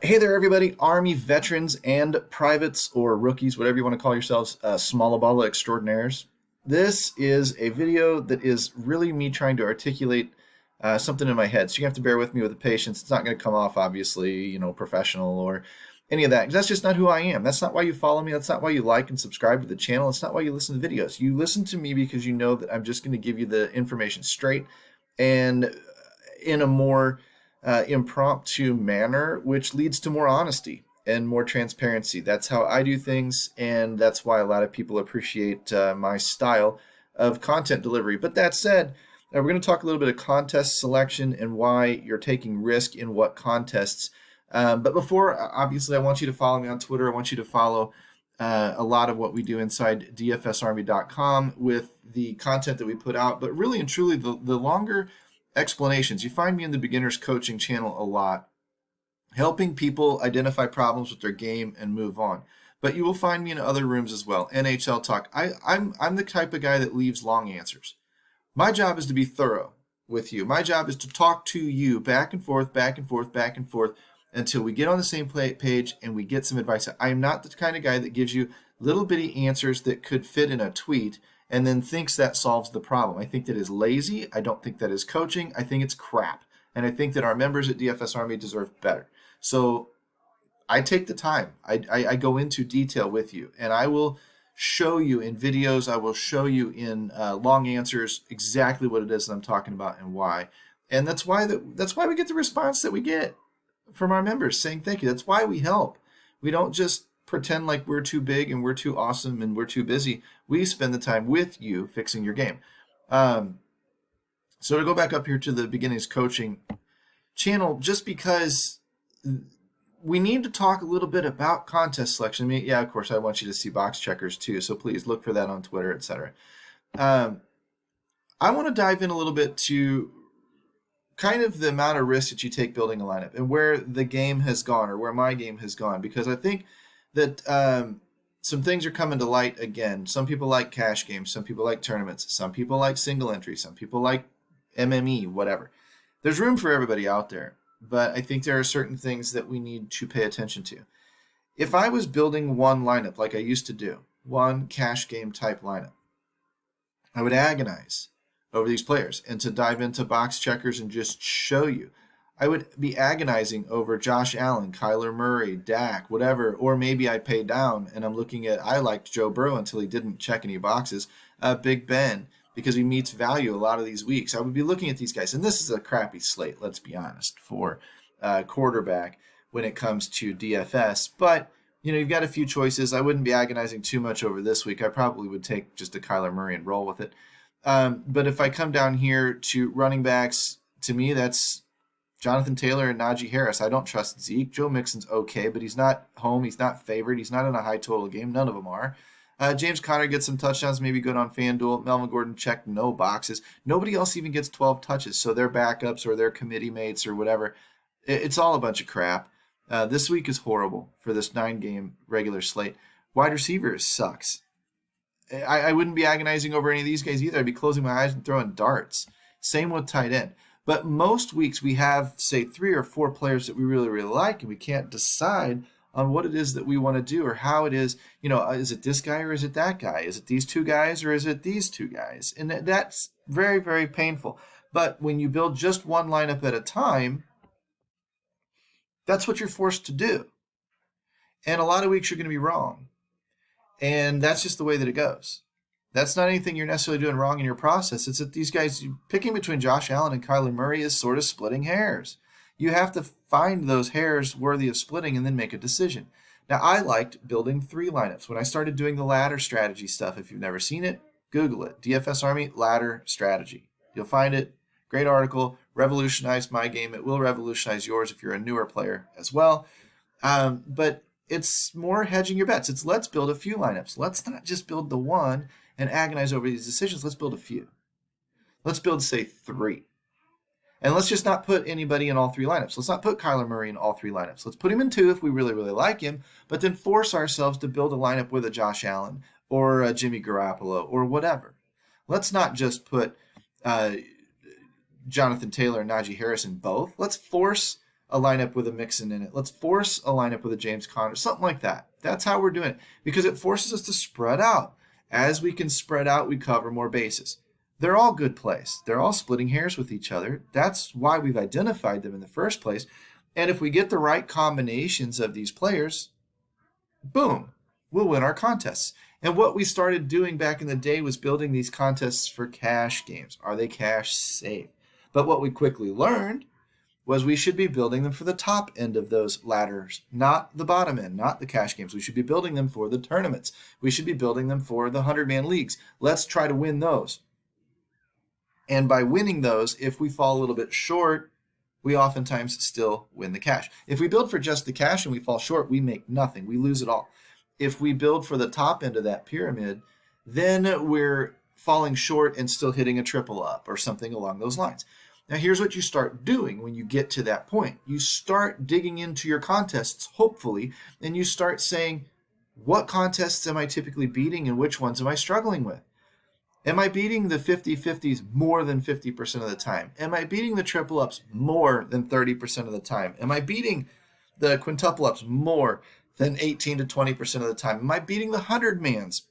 Hey there, everybody, Army veterans and privates or rookies, whatever you want to call yourselves, smallaballa extraordinaires. This is a video that is really me trying to articulate something in my head. So you have to bear with me with the patience. It's not going to come off, obviously, professional or any of that. 'Cause that's just not who I am. That's not why you follow me. That's not why you like and subscribe to the channel. It's not why you listen to videos. You listen to me because you know that I'm just going to give you the information straight and in a more impromptu manner, which leads to more honesty and more transparency. That's how I do things, and that's why a lot of people appreciate my style of content delivery. But that said, we're going to talk a little bit of contest selection and why you're taking risk in what contests. But before, obviously, I want you to follow me on Twitter. I want you to follow a lot of what we do inside dfsarmy.com with the content that we put out. But really and truly, the longer explanations. You find me in the beginners coaching channel a lot, helping people identify problems with their game and move on. But you will find me in other rooms as well. NHL talk. I'm the type of guy that leaves long answers. My job is to be thorough with you. My job is to talk to you back and forth, back and forth, back and forth until we get on the same page and we get some advice. I am not the kind of guy that gives you little bitty answers that could fit in a tweet and then thinks that solves the problem. I think that is lazy. I don't think that is coaching. I think it's crap. And I think that our members at DFS Army deserve better. So I take the time. I go into detail with you, and I will show you in videos. I will show you in long answers exactly what it is that I'm talking about and why. And that's why we get the response that we get from our members saying thank you. That's why we help. We don't just pretend like we're too big and we're too awesome and we're too busy. We spend the time with you fixing your game. So to go back up here to the beginnings coaching channel, just because we need to talk a little bit about contest selection. I mean, yeah, of course, I want you to see box checkers too. So please look for that on Twitter, etc. I want to dive in a little bit to kind of the amount of risk that you take building a lineup and where the game has gone or where my game has gone, because I think that some things are coming to light again. Some people like cash games. Some people like tournaments. Some people like single entry. Some people like MME, whatever. There's room for everybody out there, but I think there are certain things that we need to pay attention to. If I was building one lineup like I used to do, one cash game type lineup, I would agonize over these players. And to dive into box checkers and just show you, I would be agonizing over Josh Allen, Kyler Murray, Dak, whatever, or maybe I pay down and I'm looking at, I liked Joe Burrow until he didn't check any boxes, Big Ben, because he meets value a lot of these weeks. I would be looking at these guys, and this is a crappy slate, let's be honest, for quarterback when it comes to DFS, but you've got a few choices. I wouldn't be agonizing too much over this week. I probably would take just a Kyler Murray and roll with it. But if I come down here to running backs, to me, that's Jonathan Taylor and Najee Harris. I don't trust Zeke. Joe Mixon's okay, but he's not home. He's not favored. He's not in a high total game. None of them are. James Conner gets some touchdowns, maybe good on FanDuel. Melvin Gordon checked no boxes. Nobody else even gets 12 touches, so they're backups or they're committee mates or whatever. It's all a bunch of crap. This week is horrible for this 9-game regular slate. Wide receivers sucks. I wouldn't be agonizing over any of these guys either. I'd be closing my eyes and throwing darts. Same with tight end. But most weeks we have, say, 3 or 4 players that we really, really like, and we can't decide on what it is that we want to do or how it is. Is it this guy or is it that guy? Is it these 2 guys or is it these 2 guys? And that's very, very painful. But when you build just one lineup at a time, that's what you're forced to do. And a lot of weeks you're going to be wrong. And that's just the way that it goes. That's not anything you're necessarily doing wrong in your process. It's that these guys, picking between Josh Allen and Kyler Murray is sort of splitting hairs. You have to find those hairs worthy of splitting and then make a decision. Now, I liked building 3 lineups. When I started doing the ladder strategy stuff, if you've never seen it, Google it. DFS Army ladder strategy. You'll find it. Great article. Revolutionized my game. It will revolutionize yours if you're a newer player as well. But it's more hedging your bets. It's let's build a few lineups. Let's not just build the one and agonize over these decisions. Let's build a few. Let's build, say, 3. And let's just not put anybody in all 3 lineups. Let's not put Kyler Murray in all 3 lineups. Let's put him in 2 if we really, really like him, but then force ourselves to build a lineup with a Josh Allen or a Jimmy Garoppolo or whatever. Let's not just put Jonathan Taylor and Najee Harris in both. Let's force a lineup with a Mixon in it. Let's force a lineup with a James Conner, something like that. That's how we're doing it, because it forces us to spread out. As we can spread out, we cover more bases. They're all good plays. They're all splitting hairs with each other. That's why we've identified them in the first place. And if we get the right combinations of these players, boom, we'll win our contests. And what we started doing back in the day was building these contests for cash games. Are they cash safe? But what we quickly learned was we should be building them for the top end of those ladders, not the bottom end, not the cash games. We should be building them for the tournaments. We should be building them for the 100-man leagues. Let's try to win those. And by winning those, if we fall a little bit short, we oftentimes still win the cash. If we build for just the cash and we fall short, we make nothing. We lose it all. If we build for the top end of that pyramid, then we're falling short and still hitting a triple up or something along those lines. Now, here's what you start doing when you get to that point. You start digging into your contests, hopefully, and you start saying, what contests am I typically beating and which ones am I struggling with? Am I beating the 50-50s more than 50% of the time? Am I beating the triple ups more than 30% of the time? Am I beating the quintuple ups more than 18 to 20% of the time? Am I beating the 100-mans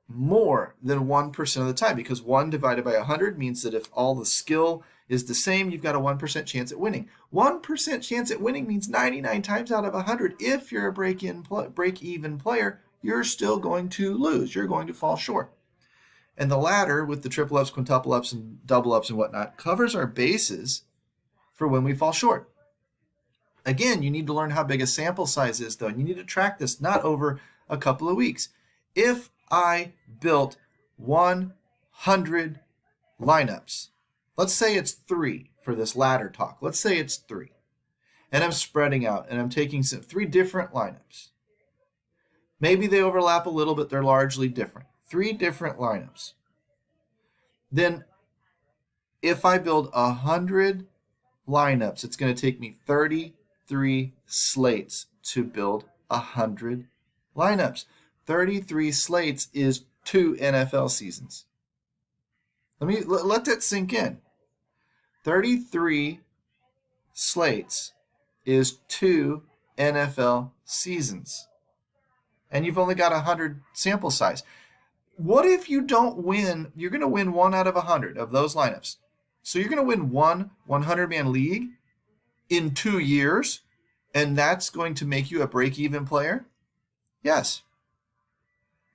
more than 1% of the time? Because 1 divided by 100 means that if all the skill is the same, you've got a 1% chance at winning. 1% chance at winning means 99 times out of 100. If you're a break-even player, you're still going to lose. You're going to fall short. And the ladder with the triple ups, quintuple ups, and double ups and whatnot covers our bases for when we fall short. Again, you need to learn how big a sample size is, though. You need to track this not over a couple of weeks. If I built 100 lineups, let's say it's 3 for this ladder talk. Let's say it's 3. And I'm spreading out and I'm taking 3 different lineups. Maybe they overlap a little, but they're largely different. 3 different lineups. Then if I build 100 lineups, it's going to take me 33 slates to build 100 lineups. 33 slates is 2 NFL seasons. Let that sink in. 33 slates is 2 NFL seasons. And you've only got 100 sample size. What if you don't win? You're going to win 1 out of 100 of those lineups. So you're going to win one 100-man league in 2 years, and that's going to make you a break-even player? Yes.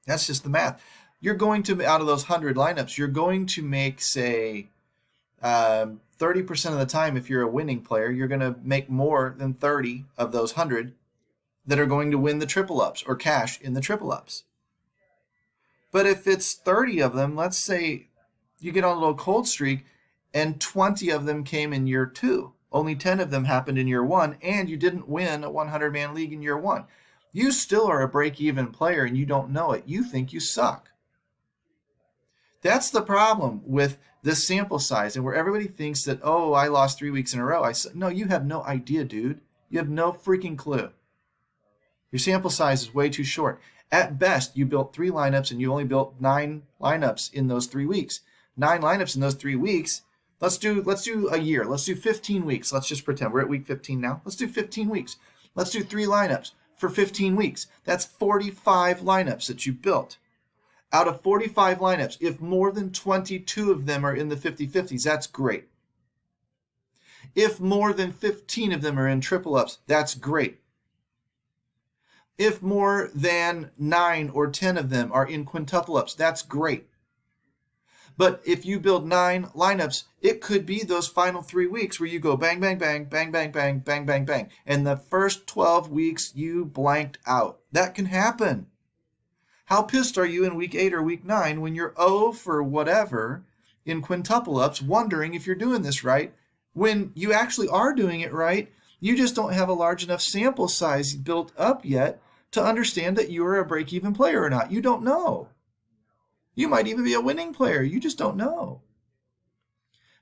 That's just the math. You're going to, out of those 100 lineups, you're going to make, say, 30% of the time, if you're a winning player, you're going to make more than 30 of those 100 that are going to win the triple ups or cash in the triple ups. But if it's 30 of them, let's say you get on a little cold streak and 20 of them came in year 2. Only 10 of them happened in year 1, and you didn't win a 100-man league in year 1. You still are a break-even player and you don't know it. You think you suck. That's the problem with this sample size, and where everybody thinks that, oh, I lost 3 weeks in a row. No, you have no idea, dude. You have no freaking clue. Your sample size is way too short. At best, you built 3 lineups and you only built 9 lineups in those 3 weeks. 9 lineups in those 3 weeks. Let's do a year. Let's do 15 weeks. Let's just pretend we're at week 15 now. Let's do 15 weeks. Let's do 3 lineups for 15 weeks. That's 45 lineups that you built. Out of 45 lineups, if more than 22 of them are in the 50-50s, that's great. If more than 15 of them are in triple ups, that's great. If more than 9 or 10 of them are in quintuple ups, that's great. But if you build 9 lineups, it could be those final 3 weeks where you go bang, bang, bang, bang, bang, bang, bang, bang, bang. And the first 12 weeks, you blanked out. That can happen. How pissed are you in week 8 or week 9 when you're 0 for whatever in quintuple ups, wondering if you're doing this right, when you actually are doing it right? You just don't have a large enough sample size built up yet to understand that you're a break-even player or not. You don't know. You might even be a winning player. You just don't know.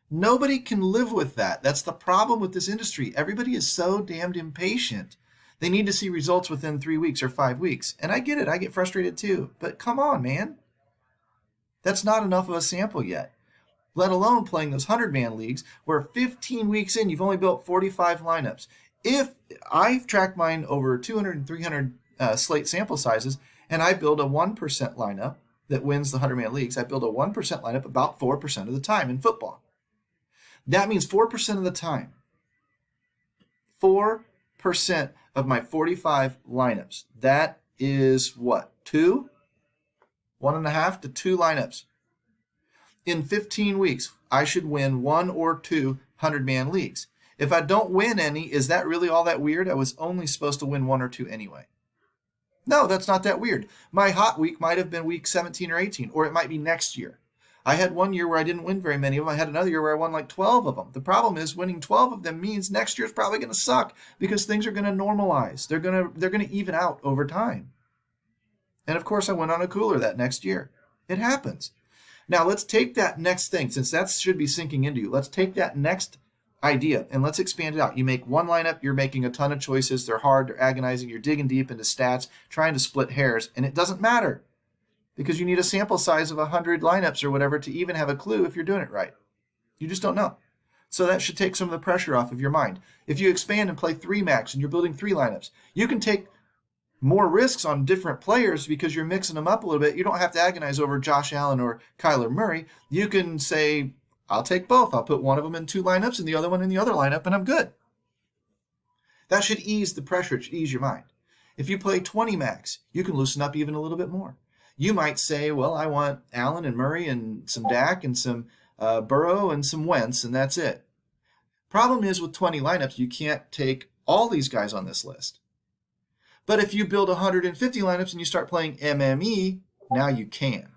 Nobody can live with that. That's the problem with this industry. Everybody is so damned impatient. They need to see results within 3 weeks or 5 weeks. And I get it. I get frustrated too. But come on, man. That's not enough of a sample yet. Let alone playing those 100-man leagues where 15 weeks in, you've only built 45 lineups. If I've tracked mine over 200 and 300 slate sample sizes, and I build a 1% lineup that wins the 100-man leagues, I build a 1% lineup about 4% of the time in football. That means 4% of the time. 4% of my 45 lineups. That is what? 1.5 to 2 lineups. In 15 weeks, I should win 1 or 2 100-man leagues. If I don't win any, is that really all that weird? I was only supposed to win 1 or 2 anyway. No, that's not that weird. My hot week might have been week 17 or 18, or it might be next year. I had one year where I didn't win very many of them. I had another year where I won like 12 of them. The problem is winning 12 of them means next year's probably going to suck because things are going to normalize. They're going to even out over time. And of course, I went on a cooler that next year. It happens. Now, let's take that next thing, since that should be sinking into you. Let's take that next idea and let's expand it out. You make one lineup, you're making a ton of choices. They're hard, they're agonizing, you're digging deep into stats, trying to split hairs, and it doesn't matter because you need a sample size of 100 lineups or whatever to even have a clue if you're doing it right. You just don't know. So that should take some of the pressure off of your mind. If you expand and play 3 max and you're building 3 lineups, you can take more risks on different players because you're mixing them up a little bit. You don't have to agonize over Josh Allen or Kyler Murray. You can say, I'll take both. I'll put one of them in 2 lineups and the other one in the other lineup, and I'm good. That should ease the pressure. It should ease your mind. If you play 20 max, you can loosen up even a little bit more. You might say, well, I want Allen and Murray and some Dak and some Burrow and some Wentz, and that's it. Problem is with 20 lineups, you can't take all these guys on this list. But if you build 150 lineups and you start playing MME, now you can.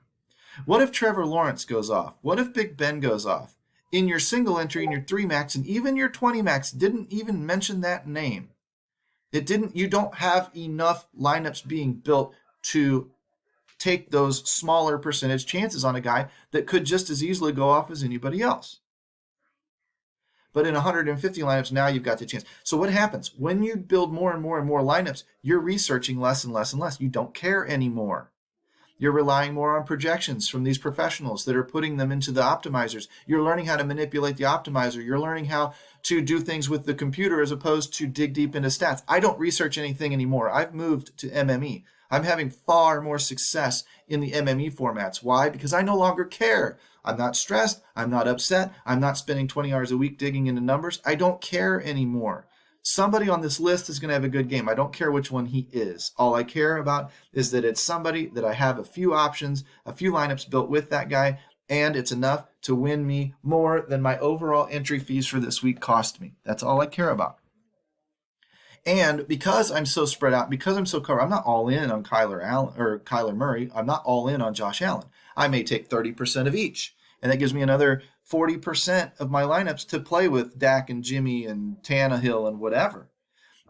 What if Trevor Lawrence goes off? What if Big Ben goes off? In your single entry, in your 3 max, and even your 20 max didn't even mention that name. You don't have enough lineups being built to take those smaller percentage chances on a guy that could just as easily go off as anybody else. But in 150 lineups, now you've got the chance. So what happens? When you build more and more and more lineups, you're researching less and less and less. You don't care anymore. You're relying more on projections from these professionals that are putting them into the optimizers. You're learning how to manipulate the optimizer. You're learning how to do things with the computer as opposed to dig deep into stats. I don't research anything anymore. I've moved to MME. I'm having far more success in the MME formats. Why? Because I no longer care. I'm not stressed. I'm not upset. I'm not spending 20 hours a week digging into numbers. I don't care anymore. Somebody on this list is going to have a good game. I don't care which one he is. All I care about is that it's somebody that I have a few options, a few lineups built with that guy, and it's enough to win me more than my overall entry fees for this week cost me. That's all I care about. And because I'm so spread out, because I'm so covered, I'm not all in on Kyler Murray. I'm not all in on Josh Allen. I may take 30% of each. And that gives me another 40% of my lineups to play with Dak and Jimmy and Tannehill and whatever.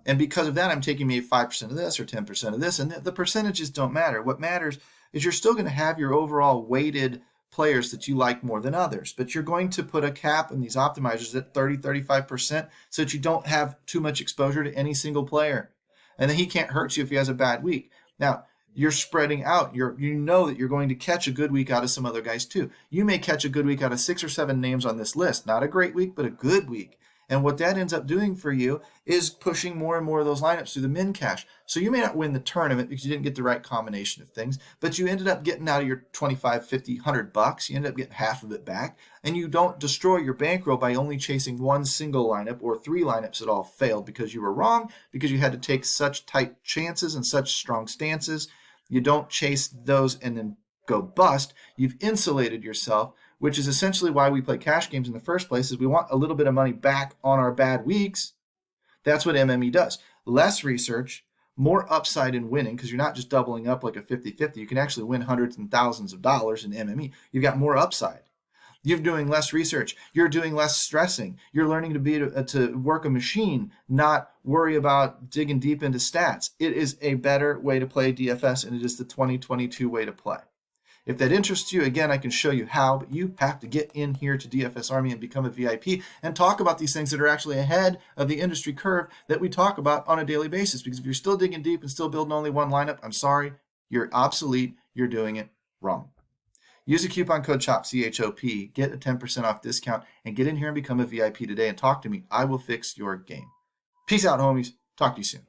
And because of that, I'm taking maybe 5% of this or 10% of this. And the percentages don't matter. What matters is you're still going to have your overall weighted players that you like more than others. But you're going to put a cap in these optimizers at 30-35% so that you don't have too much exposure to any single player. And then he can't hurt you if he has a bad week. Now, you're spreading out. You know that you're going to catch a good week out of some other guys too. You may catch a good week out of 6 or 7 names on this list. Not a great week, but a good week. And what that ends up doing for you is pushing more and more of those lineups through the min cash. So you may not win the tournament because you didn't get the right combination of things, but you ended up getting out of your 25, 50, $100. You ended up getting half of it back. And you don't destroy your bankroll by only chasing one single lineup or 3 lineups that all failed because you were wrong, because you had to take such tight chances and such strong stances. You don't chase those and then go bust. You've insulated yourself, which is essentially why we play cash games in the first place, is we want a little bit of money back on our bad weeks. That's what MME does. Less research, more upside in winning, because you're not just doubling up like a 50-50. You can actually win hundreds and thousands of dollars in MME. You've got more upside. You're doing less research. You're doing less stressing. You're learning to work a machine, not worry about digging deep into stats. It is a better way to play DFS, and it is the 2022 way to play. If that interests you, again, I can show you how, but you have to get in here to DFS Army and become a VIP and talk about these things that are actually ahead of the industry curve that we talk about on a daily basis. Because if you're still digging deep and still building only one lineup, I'm sorry, you're obsolete. You're doing it wrong. Use the coupon code CHOP, C-H-O-P, get a 10% off discount, and get in here and become a VIP today and talk to me. I will fix your game. Peace out, homies. Talk to you soon.